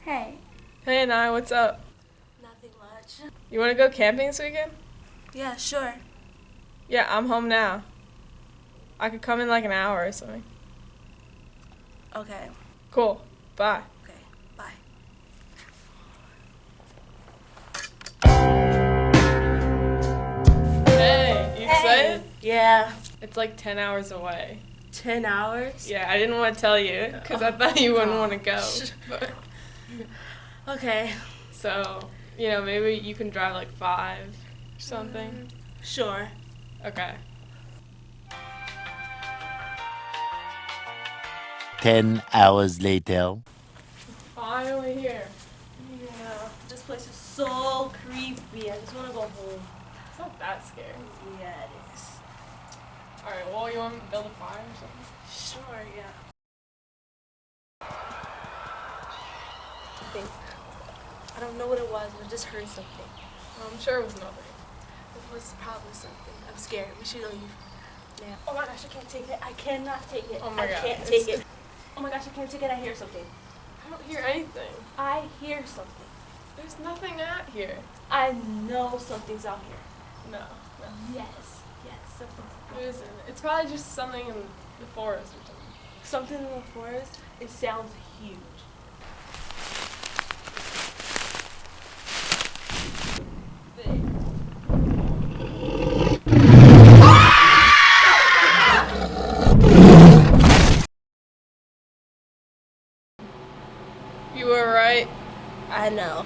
Hey. Hey, Nye, what's up? Nothing much. You want to go camping this weekend? Yeah, sure. Yeah, I'm home now. I could come in like an hour or something. Okay. Cool. Bye. Okay. Bye. Hey, you excited? Yeah. It's like 10 hours away. 10 hours? Yeah, I didn't want to tell you because I thought you wouldn't want to go. gosh. But, Okay. so, maybe you can drive like 5 or something. Sure. Okay. 10 hours later. Finally here. Yeah. This place is so creepy. I just want to go home. It's not that scary. Yeah, it is. Alright, well, you want me to build a fire or something? Sure, yeah. I don't know what it was, but I just heard something. I'm sure it was nothing. It was probably something. I'm scared. We should leave. Yeah. Oh my gosh, I can't take it. I cannot take it. Oh my God, I can't it's- take it. Oh my gosh, I can't take it. I hear something. I don't hear anything. I hear something. There's nothing out here. I know something's out here. No. Yes. Yes, something's out It here. isn't. It's probably just something in the forest or something. Something in the forest. It sounds huge. You were right. I know.